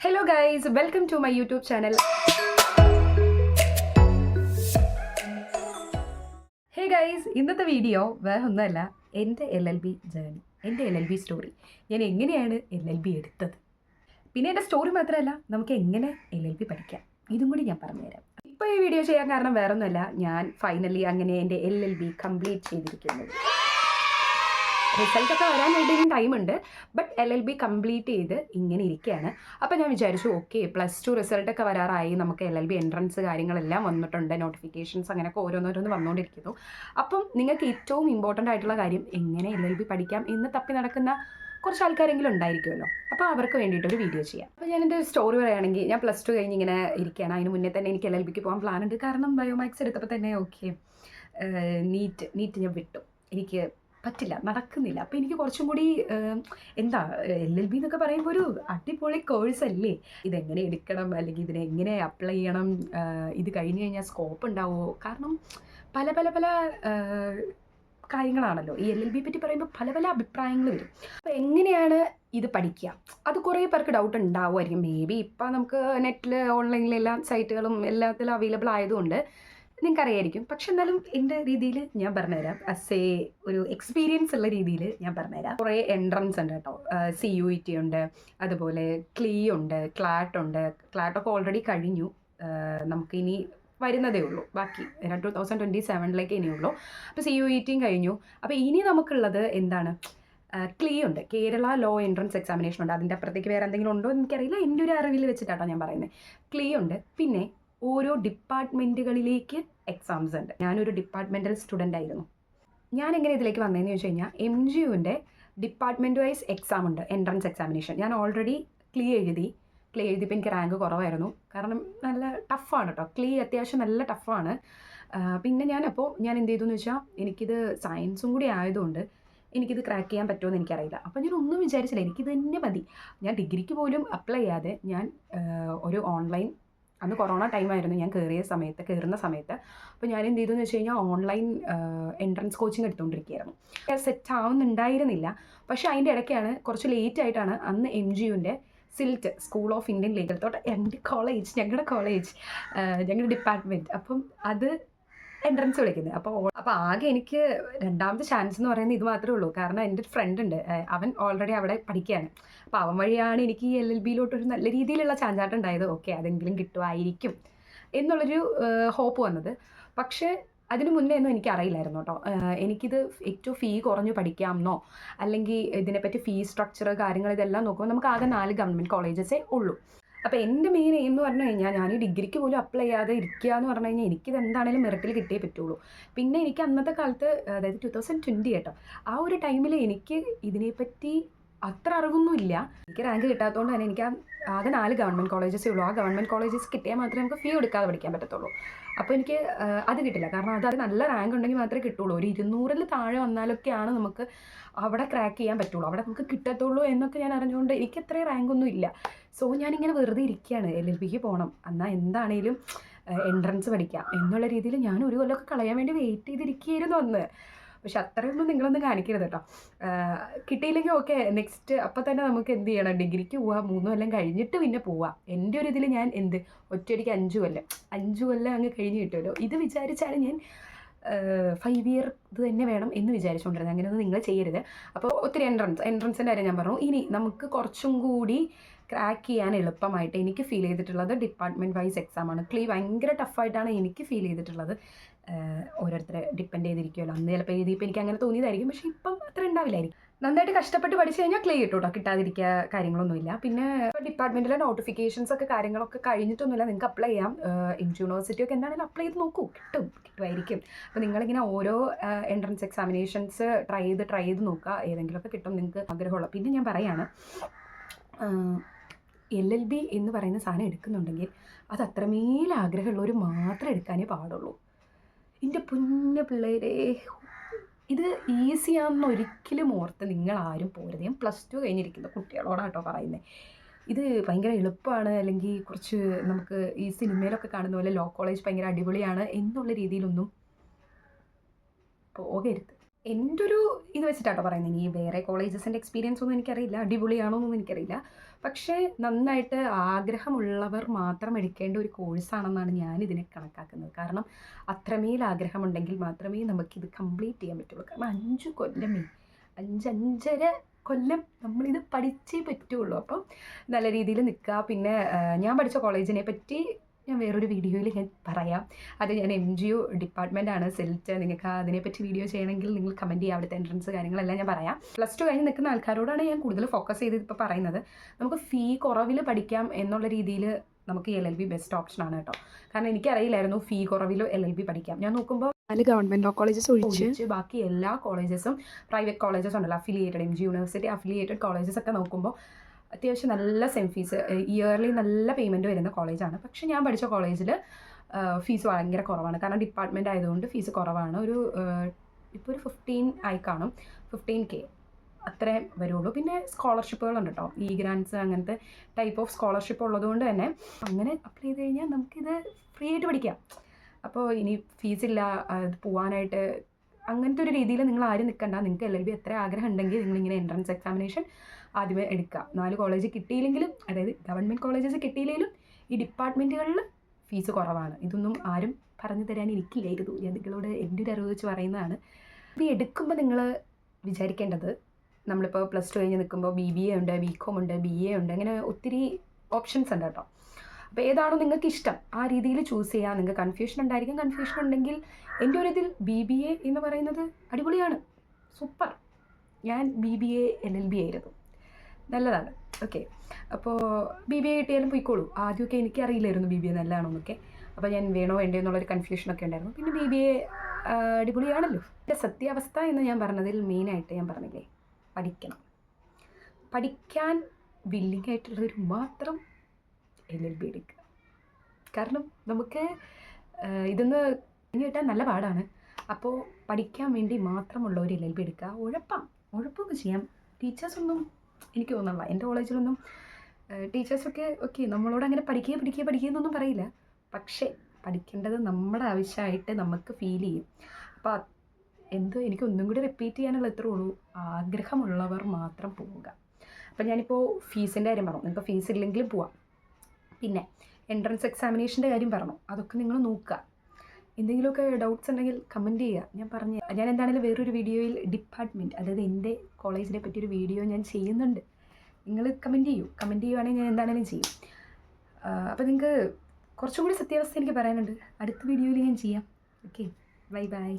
Hello guys, welcome to my YouTube channel. Hey guys, ഇന്നത്തെ video വേറെ ഒന്നുമല്ല എൻ്റെ LLB ജേർണി, എൻ്റെ LLB സ്റ്റോറി. ഞാൻ എങ്ങനെയാണ് LLB എടുത്തത്, പിന്നെ എൻ്റെ സ്റ്റോറി മാത്രമല്ല നമുക്ക് എങ്ങനെ LLB പഠിക്കാം ഇതും കൂടി ഞാൻ പറഞ്ഞുതരാം. ഇപ്പോൾ ഈ വീഡിയോ ചെയ്യാൻ കാരണം വേറെ ഒന്നുമല്ല, ഞാൻ ഫൈനലി അങ്ങനെ എൻ്റെ LLB കംപ്ലീറ്റ് ചെയ്തിരിക്കുന്നത്. റിസൾട്ടൊക്കെ വരാൻ വേണ്ടി ടൈമുണ്ട്, ബട്ട് LLB കംപ്ലീറ്റ് ചെയ്ത് ഇങ്ങനെ ഇരിക്കുകയാണ്. അപ്പോൾ ഞാൻ വിചാരിച്ചു ഓക്കെ, +2 റിസൾട്ടൊക്കെ വരാറായി, നമുക്ക് LLB എൻട്രൻസ് കാര്യങ്ങളെല്ലാം വന്നിട്ടുണ്ട്, നോട്ടിഫിക്കേഷൻസ് അങ്ങനെയൊക്കെ ഓരോന്നോരോന്ന് വന്നുകൊണ്ടിരിക്കുന്നു. അപ്പം നിങ്ങൾക്ക് ഏറ്റവും ഇമ്പോർട്ടൻ്റ് ആയിട്ടുള്ള കാര്യം എങ്ങനെ LLB പഠിക്കാം എന്ന് തപ്പി നടക്കുന്ന കുറച്ച് ആൾക്കാരെങ്കിലും ഉണ്ടായിരിക്കുമല്ലോ. അപ്പോൾ അവർക്ക് വേണ്ടിയിട്ടൊരു വീഡിയോ ചെയ്യാം. അപ്പോൾ ഞാൻ എൻ്റെ സ്റ്റോറി പറയുകയാണെങ്കിൽ, ഞാൻ +2 കഴിഞ്ഞ് ഇങ്ങനെ ഇരിക്കുകയാണ്. അതിന് മുന്നേ തന്നെ എനിക്ക് LLBക്ക് പോകാൻ പ്ലാൻ ഉണ്ട്. കാരണം ബയോമാക്സ് എടുത്തപ്പോൾ തന്നെ ഓക്കെ നീറ്റ് ഞാൻ വിട്ടു, എനിക്ക് പറ്റില്ല, നടക്കുന്നില്ല. അപ്പോൾ എനിക്ക് കുറച്ചും കൂടി എന്താ LLB എന്നൊക്കെ പറയുമ്പോൾ ഒരു അടിപൊളി കോഴ്സ് അല്ലേ, ഇതെങ്ങനെ എടുക്കണം അല്ലെങ്കിൽ ഇതിനെങ്ങനെ അപ്ലൈ ചെയ്യണം, ഇത് കഴിഞ്ഞ് കഴിഞ്ഞാൽ സ്കോപ്പ് ഉണ്ടാവുമോ, കാരണം പല പല പല കാര്യങ്ങളാണല്ലോ ഈ LLB പറ്റി പറയുമ്പോൾ പല പല അഭിപ്രായങ്ങൾ വരും. അപ്പോൾ എങ്ങനെയാണ് ഇത് പഠിക്കുക, അത് കുറേ പേർക്ക് ഡൗട്ട് ഉണ്ടാവുമായിരിക്കും. മേ ബി ഇപ്പം നമുക്ക് നെറ്റിൽ ഓൺലൈനിലെല്ലാം സൈറ്റുകളും എല്ലാത്തിലും അവൈലബിൾ ആയതുകൊണ്ട് നിങ്ങൾക്കറിയായിരിക്കും. പക്ഷെ എന്നാലും എൻ്റെ രീതിയിൽ ഞാൻ പറഞ്ഞുതരാം, ഒരു എക്സ്പീരിയൻസ് ഉള്ള രീതിയിൽ ഞാൻ പറഞ്ഞുതരാം. കുറേ എൻട്രൻസ് ഉണ്ട് കേട്ടോ. CUET ഉണ്ട്, അതുപോലെ CLE ഉണ്ട്, CLAT ഉണ്ട്. CLAT ഒക്കെ ഓൾറെഡി കഴിഞ്ഞു, നമുക്കിനി വരുന്നതേ ഉള്ളൂ. ബാക്കി 2027 ഇനിയുള്ളൂ. അപ്പോൾ CUETയും കഴിഞ്ഞു. അപ്പോൾ ഇനി നമുക്കുള്ളത് എന്താണ്, CLE ഉണ്ട്, കേരള ലോ എൻട്രൻസ് എക്സാമിനേഷൻ ഉണ്ട്. അതിൻ്റെ അപ്പുറത്തേക്ക് വേറെ എന്തെങ്കിലും ഉണ്ടോ എന്ന് എനിക്കറിയില്ല, എൻ്റെ ഒരു അറിവിൽ വെച്ചിട്ടാട്ടോ ഞാൻ പറയുന്നത്. CLE ഉണ്ട്. പിന്നെ ഓരോ ഡിപ്പാർട്ട്മെൻറ്റുകളിലേക്ക് എക്സാംസ് ഉണ്ട്. ഞാനൊരു ഡിപ്പാർട്ട്മെൻറ്റൽ സ്റ്റുഡൻ്റ് ആയിരുന്നു. ഞാൻ എങ്ങനെ ഇതിലേക്ക് വന്നതെന്ന് ചോദിച്ചു കഴിഞ്ഞാൽ, MGUവിൻ്റെ ഡിപ്പാർട്ട്മെൻറ്റ് വൈസ് എക്സാം ഉണ്ട്, എൻട്രൻസ് എക്സാമിനേഷൻ. ഞാൻ ഓൾറെഡി CLE എഴുതിയപ്പോൾ എനിക്ക് റാങ്ക് കുറവായിരുന്നു. കാരണം നല്ല ടഫാണ് കേട്ടോ, CLE അത്യാവശ്യം നല്ല ടഫാണ്. പിന്നെ ഞാൻ എന്ത് ചെയ്തു എന്ന് വെച്ചാൽ, എനിക്കിത് സയൻസും കൂടി ആയതുകൊണ്ട് എനിക്കിത് ക്രാക്ക് ചെയ്യാൻ പറ്റുമെന്ന് എനിക്കറിയില്ല. അപ്പോൾ ഞാൻ ഒന്നും വിചാരിച്ചില്ല, എനിക്കിത് തന്നെ മതി. ഞാൻ ഡിഗ്രിക്ക് പോലും അപ്ലൈ ചെയ്യാതെ ഞാൻ ഒരു ഓൺലൈൻ, അന്ന് കൊറോണ ടൈമായിരുന്നു ഞാൻ കയറുന്ന സമയത്ത്. അപ്പോൾ ഞാൻ എന്ത് ചെയ്തു എന്ന് വെച്ച് കഴിഞ്ഞാൽ, ഓൺലൈൻ എൻട്രൻസ് കോച്ചിങ് എടുത്തുകൊണ്ടിരിക്കുകയായിരുന്നു. സെറ്റ് ആവുന്നുണ്ടായിരുന്നില്ല. പക്ഷേ അതിൻ്റെ ഇടയ്ക്കാണ്, കുറച്ച് ലേറ്റ് ആയിട്ടാണ് അന്ന് MGUവിൻ്റെ SILT, school of Indian legal thought, ഞങ്ങളുടെ ഡിപ്പാർട്ട്മെൻറ്റ്, അപ്പം അത് എൻട്രൻസ് വിളിക്കുന്നത്. അപ്പോൾ ആകെ എനിക്ക് രണ്ടാമത്തെ ചാൻസ് എന്ന് പറയുന്നത് ഇത് മാത്രമേ ഉള്ളൂ. കാരണം എൻ്റെ ഒരു ഫ്രണ്ട് ഉണ്ട്, അവൻ ഓൾറെഡി അവിടെ പഠിക്കുകയാണ്. അപ്പോൾ അവൻ വഴിയാണ് എനിക്ക് ഈ LLBയിലോട്ടൊരു നല്ല രീതിയിലുള്ള ചാഞ്ചാട്ടം ഉണ്ടായത്. ഓക്കെ, അതെങ്കിലും കിട്ടുമായിരിക്കും എന്നുള്ളൊരു ഹോപ്പ് വന്നത്. പക്ഷേ അതിന് മുന്നേ ഒന്നും എനിക്കറിയില്ലായിരുന്നു കേട്ടോ. എനിക്കിത് ഏറ്റവും ഫീ കുറഞ്ഞ് പഠിക്കാമെന്നോ അല്ലെങ്കിൽ ഇതിനെപ്പറ്റി ഫീ സ്ട്രക്ചർ കാര്യങ്ങൾ ഇതെല്ലാം നോക്കുമ്പോൾ നമുക്ക് ആകെ 4 ഗവൺമെൻറ് കോളേജസേ ഉള്ളൂ. അപ്പോൾ എൻ്റെ മെയിൻ എയിം എന്ന് പറഞ്ഞു കഴിഞ്ഞാൽ, ഞാൻ ഈ ഡിഗ്രിക്ക് പോലും അപ്ലൈ ചെയ്യാതെ ഇരിക്കുക എന്ന് പറഞ്ഞു കഴിഞ്ഞാൽ, എനിക്കിത് എന്താണെങ്കിലും മെറിറ്റിൽ കിട്ടിയേ പറ്റുള്ളൂ. പിന്നെ എനിക്ക് അന്നത്തെ കാലത്ത്, അതായത് 2020 കേട്ടോ, ആ ഒരു ടൈമിൽ എനിക്ക് ഇതിനെപ്പറ്റി അത്ര അറിവൊന്നുമില്ല. എനിക്ക് റാങ്ക് കിട്ടാത്തതുകൊണ്ട് തന്നെ എനിക്ക് ആകെ 4 ഗവൺമെൻറ് കോളേജസേ ഉള്ളൂ. ആ ഗവൺമെൻറ് കോളേജസ് കിട്ടിയാൽ മാത്രമേ നമുക്ക് ഫീ കൊടുക്കാതെ പഠിക്കാൻ പറ്റത്തുള്ളൂ. അപ്പോൾ എനിക്ക് അത് കിട്ടില്ല. കാരണം അത് നല്ല റാങ്ക് ഉണ്ടെങ്കിൽ മാത്രമേ കിട്ടുള്ളൂ. ഒരു 200-ൽ താഴെ വന്നാലൊക്കെയാണ് നമുക്ക് അവിടെ ക്രാക്ക് ചെയ്യാൻ പറ്റുള്ളൂ, അവിടെ നമുക്ക് കിട്ടത്തുള്ളൂ എന്നൊക്കെ ഞാൻ അറിഞ്ഞുകൊണ്ട് എനിക്ക് അത്രയും റാങ്കൊന്നും ഇല്ല. സോ ഞാനിങ്ങനെ വെറുതെ ഇരിക്കുകയാണ്, LLBക്ക് പോകണം, എന്നാൽ എന്താണേലും എൻട്രൻസ് പഠിക്കാം എന്നുള്ള രീതിയിൽ ഞാൻ ഒരു കൊല്ലമൊക്കെ കളയാൻ വേണ്ടി വെയിറ്റ് ചെയ്തിരിക്കുകയായിരുന്നു അന്ന്. പക്ഷെ അത്രയൊന്നും നിങ്ങളൊന്നും കാണിക്കരുത് കേട്ടോ. കിട്ടിയില്ലെങ്കിൽ ഓക്കെ, നെക്സ്റ്റ് അപ്പം തന്നെ നമുക്ക് എന്ത് ചെയ്യണം, ഡിഗ്രിക്ക് പോവാം, 3 കൊല്ലം കഴിഞ്ഞിട്ട് പിന്നെ പോവാം. എൻ്റെ ഒരു ഇതിൽ ഞാൻ ഒറ്റയടിക്ക് 5 കൊല്ലം അങ്ങ് കഴിഞ്ഞ് കിട്ടുമല്ലോ, ഇത് വിചാരിച്ചാണ് ഞാൻ 5 ഇയർ ഇത് തന്നെ വേണം എന്ന് വിചാരിച്ചുകൊണ്ടിരുന്നത്. അങ്ങനെയൊന്നും നിങ്ങൾ ചെയ്യരുത്. അപ്പോൾ ഒത്തിരി എൻട്രൻസിൻ്റെ കാര്യം ഞാൻ പറഞ്ഞു. ഇനി നമുക്ക് കുറച്ചും കൂടി ക്രാക്ക് ചെയ്യാൻ എളുപ്പമായിട്ട് എനിക്ക് ഫീൽ ചെയ്തിട്ടുള്ളത് ഡിപ്പാർട്ട്മെൻറ്റ് വൈസ് എക്സാമാണ്. CLE ഭയങ്കര ടഫായിട്ടാണ് എനിക്ക് ഫീൽ ചെയ്തിട്ടുള്ളത്. ഓരോരുത്തരെ ഡിപ്പെൻഡ് ചെയ്തിരിക്കുമല്ലോ. അന്ന് ചിലപ്പോൾ എഴുതിയപ്പോൾ എനിക്ക് അങ്ങനെ തോന്നിയതായിരിക്കും, പക്ഷേ ഇപ്പം അത്ര ഉണ്ടാവില്ലായിരിക്കും. നന്നായിട്ട് കഷ്ടപ്പെട്ട് പഠിച്ചു കഴിഞ്ഞാൽ CLE കിട്ടും കേട്ടോ, കിട്ടാതിരിക്കുക കാര്യങ്ങളൊന്നുമില്ല. പിന്നെ ഡിപ്പാർട്ട്മെൻറ്റിലെ നോട്ടിഫിക്കേഷൻസ് ഒക്കെ കാര്യങ്ങളൊക്കെ കഴിഞ്ഞിട്ടൊന്നുമില്ല, നിങ്ങൾക്ക് അപ്ലൈ ചെയ്യാം. യൂണിവേഴ്സിറ്റി ഒക്കെ എന്താണെങ്കിലും അപ്ലൈ ചെയ്ത് നോക്കൂ, കിട്ടുമായിരിക്കും. അപ്പോൾ നിങ്ങളിങ്ങനെ ഓരോ എൻട്രൻസ് എക്സാമിനേഷൻസ് ട്രൈ ചെയ്ത് നോക്കുക, ഏതെങ്കിലുമൊക്കെ കിട്ടും നിങ്ങൾക്ക് ആഗ്രഹമുള്ള. പിന്നെ ഞാൻ പറയാണ്, LLB എന്ന് പറയുന്ന സാധനം എടുക്കുന്നുണ്ടെങ്കിൽ അത് അത്രമേൽ ആഗ്രഹമുള്ളവർ മാത്രം എടുക്കാനേ പാടുള്ളൂ. എൻ്റെ പൊന്ന പിള്ളേരെ, ഇത് ഈസിയാണെന്ന് ഒരിക്കലും ഓർത്ത് നിങ്ങളാരും പോരുത്. ഞാൻ +2 കഴിഞ്ഞിരിക്കുന്ന കുട്ടികളോടാട്ടോ പറയുന്നത്. ഇത് ഭയങ്കര എളുപ്പമാണ്, അല്ലെങ്കിൽ കുറച്ച് നമുക്ക് ഈ സിനിമയിലൊക്കെ കാണുന്ന പോലെ ലോ കോളേജ് ഭയങ്കര അടിപൊളിയാണ് എന്നുള്ള രീതിയിലൊന്നും പോകരുത്. എൻ്റെ ഒരു ഇത് വെച്ചിട്ടാട്ടോ പറയുന്നത്. ഇനി വേറെ കോളേജസിൻ്റെ എക്സ്പീരിയൻസ് ഒന്നും എനിക്കറിയില്ല, അടിപൊളിയാണോ എന്നൊന്നും എനിക്കറിയില്ല. പക്ഷേ നന്നായിട്ട് ആഗ്രഹമുള്ളവർ മാത്രം എടുക്കേണ്ട ഒരു കോഴ്സാണെന്നാണ് ഞാനിതിനെ കണക്കാക്കുന്നത്. കാരണം അത്രമേൽ ആഗ്രഹമുണ്ടെങ്കിൽ മാത്രമേ നമുക്കിത് കംപ്ലീറ്റ് ചെയ്യാൻ പറ്റുള്ളൂ. കാരണം 5 കൊല്ലമേ 5-5.5 കൊല്ലം നമ്മളിത് പഠിച്ചേ പറ്റുള്ളൂ. അപ്പം നല്ല രീതിയിൽ നിൽക്കുക. പിന്നെ ഞാൻ പഠിച്ച കോളേജിനെ പറ്റി ഞാൻ വേറൊരു വീഡിയോയിൽ ഞാൻ പറയാം. അത് ഞാൻ MGU ഡിപ്പാർട്ട്മെൻറ്റാണ് സെൽറ്റ്. നിങ്ങൾക്ക് അതിനെപ്പറ്റി വീഡിയോ ചെയ്യണമെങ്കിൽ നിങ്ങൾ കമൻറ്റ് ചെയ്യുക. അവിടുത്തെ എൻട്രൻസ് കാര്യങ്ങളെല്ലാം ഞാൻ പറയാം. +2 കഴിഞ്ഞ് നിൽക്കുന്ന ആൾക്കാരോടാണ് ഞാൻ കൂടുതൽ ഫോക്കസ് ചെയ്ത് ഇപ്പോൾ പറയുന്നത്. നമുക്ക് ഫീ കുറവിൽ പഠിക്കാം എന്നുള്ള രീതിയിൽ നമുക്ക് LLB ബെസ്റ്റ് ഓപ്ഷനാണ് കേട്ടോ. കാരണം എനിക്കറിയില്ലായിരുന്നു ഫീ കുറവിൽ LLB പഠിക്കാം. ഞാൻ നോക്കുമ്പോൾ 4 ഗവൺമെൻറ് ലോ കോളേജസ് ഒഴിച്ച് ബാക്കി എല്ലാ കോളേജസും പ്രൈവറ്റ് കോളേജസ് ഉണ്ടല്ലോ, affiliated MG university affiliated colleges ഒക്കെ നോക്കുമ്പോൾ അത്യാവശ്യം നല്ല സെം ഫീസ്, ഇയർലി നല്ല പേയ്മെൻറ്റ് വരുന്ന കോളേജാണ്. പക്ഷേ ഞാൻ പഠിച്ച കോളേജിൽ ഫീസ് ഭയങ്കര കുറവാണ്. കാരണം ഡിപ്പാർട്ട്മെൻറ്റ് ആയതുകൊണ്ട് ഫീസ് കുറവാണ്. ഇപ്പോൾ ഒരു 15 ആയി കാണും, 15K അത്രേ വരുള്ളൂ. പിന്നെ സ്കോളർഷിപ്പുകളുണ്ട് കേട്ടോ, ഗ്രാൻസ് അങ്ങനത്തെ ടൈപ്പ് ഓഫ് സ്കോളർഷിപ്പ് ഉള്ളതുകൊണ്ട് തന്നെ അങ്ങനെ അപ്ലൈ ചെയ്ത് കഴിഞ്ഞാൽ നമുക്കിത് ഫ്രീ ആയിട്ട് പഠിക്കാം. അപ്പോൾ ഇനി ഫീസില്ല പോകാനായിട്ട് അങ്ങനത്തെ ഒരു രീതിയിൽ നിങ്ങൾ ആരും നിൽക്കണ്ട. നിങ്ങൾക്ക് LLB എത്ര ആഗ്രഹം ഉണ്ടെങ്കിൽ നിങ്ങളിങ്ങനെ എൻട്രൻസ് എക്സാമിനേഷൻ ആദ്യമേ എടുക്കുക. 4 കോളേജ് കിട്ടിയില്ലെങ്കിലും, അതായത് ഗവൺമെൻറ് കോളേജസ് കിട്ടിയില്ലെങ്കിലും ഈ ഡിപ്പാർട്ട്മെൻറ്റുകളിൽ ഫീസ് കുറവാണ്. ഇതൊന്നും ആരും പറഞ്ഞു തരാൻ എനിക്കില്ലായിരുന്നു. ഞാൻ നിങ്ങളോട് എൻ്റെ ഒരു അറിവ് വെച്ച് പറയുന്നതാണ്. ഇത് എടുക്കുമ്പോൾ നിങ്ങൾ വിചാരിക്കേണ്ടത്, നമ്മളിപ്പോൾ +2 കഴിഞ്ഞ് നിൽക്കുമ്പോൾ BBA ഉണ്ട്, BCom ഉണ്ട്, BA ഉണ്ട്, അങ്ങനെ ഒത്തിരി ഓപ്ഷൻസ് ഉണ്ട് കേട്ടോ. അപ്പോൾ ഏതാണോ നിങ്ങൾക്ക് ഇഷ്ടം ആ രീതിയിൽ ചൂസ് ചെയ്യാം. നിങ്ങൾക്ക് കൺഫ്യൂഷൻ ഉണ്ടായിരിക്കും. കൺഫ്യൂഷൻ ഉണ്ടെങ്കിൽ എൻ്റെ ഒരു ഇതിൽ BBA എന്ന് പറയുന്നത് അടിപൊളിയാണ്, സൂപ്പർ. ഞാൻ BBA LLB ആയിരുന്നു, നല്ലതാണ്. ഓക്കെ, അപ്പോൾ BBA കിട്ടിയാലും പോയിക്കോളൂ. ആദ്യമൊക്കെ എനിക്കറിയില്ലായിരുന്നു BBA നല്ലതാണോ എന്നൊക്കെ. അപ്പോൾ ഞാൻ വേണോ വേണ്ടോ എന്നുള്ളൊരു കൺഫ്യൂഷനൊക്കെ ഉണ്ടായിരുന്നു. പിന്നെ BBA അടിപൊളിയാണല്ലോ. എൻ്റെ സത്യാവസ്ഥ എന്ന് ഞാൻ പറഞ്ഞതിൽ മെയിനായിട്ട് ഞാൻ പറഞ്ഞില്ലേ, പഠിക്കണം. പഠിക്കാൻ വില്ലിംഗ് ആയിട്ടുള്ളവർ മാത്രം LLB എടുക്കുക. കാരണം നമുക്ക് ഇതൊന്ന് കഴിഞ്ഞ് കിട്ടാൻ നല്ല പാടാണ്. അപ്പോൾ പഠിക്കാൻ വേണ്ടി മാത്രമുള്ളവർ LLB എടുക്കുക. ഉഴപ്പൊക്കെ ചെയ്യാം. ടീച്ചേഴ്സൊന്നും എനിക്ക് തോന്നുന്നില്ല, എൻ്റെ കോളേജിലൊന്നും ടീച്ചേഴ്സൊക്കെ ഓക്കെ നമ്മളോട് അങ്ങനെ പഠിക്കുക എന്നൊന്നും പറയില്ല. പക്ഷേ പഠിക്കേണ്ടത് നമ്മുടെ ആവശ്യമായിട്ട് നമുക്ക് ഫീൽ ചെയ്യും. അപ്പോൾ എനിക്ക് ഒന്നും കൂടി റിപ്പീറ്റ് ചെയ്യാനുള്ള ഇത്രേ ഉള്ളൂ, ആഗ്രഹമുള്ളവർ മാത്രം പോവുക. അപ്പം ഞാനിപ്പോൾ ഫീസിൻ്റെ കാര്യം പറഞ്ഞു, നിങ്ങൾക്ക് ഫീസ് ഇല്ലെങ്കിലും പോവാം. പിന്നെ എൻട്രൻസ് എക്സാമിനേഷൻ്റെ കാര്യം പറഞ്ഞു, അതൊക്കെ നിങ്ങൾ നോക്കുക. എന്തെങ്കിലുമൊക്കെ ഡൗട്ട്സ് ഉണ്ടെങ്കിൽ കമൻറ്റ് ചെയ്യുക. ഞാൻ എന്താണെങ്കിലും വേറൊരു വീഡിയോയിൽ ഡിപ്പാർട്ട്മെൻറ്റ്, അതായത് എൻ്റെ കോളേജിനെ പറ്റിയൊരു വീഡിയോ ഞാൻ ചെയ്യുന്നുണ്ട്. നിങ്ങൾ കമൻറ്റ് ചെയ്യുവാണെങ്കിൽ ഞാൻ എന്താണെങ്കിലും ചെയ്യും. അപ്പോൾ നിങ്ങൾക്ക് കുറച്ചും കൂടി സത്യാവസ്ഥ എനിക്ക് പറയാനുണ്ട്. അടുത്ത വീഡിയോയിൽ ഞാൻ ചെയ്യാം. Okay, by.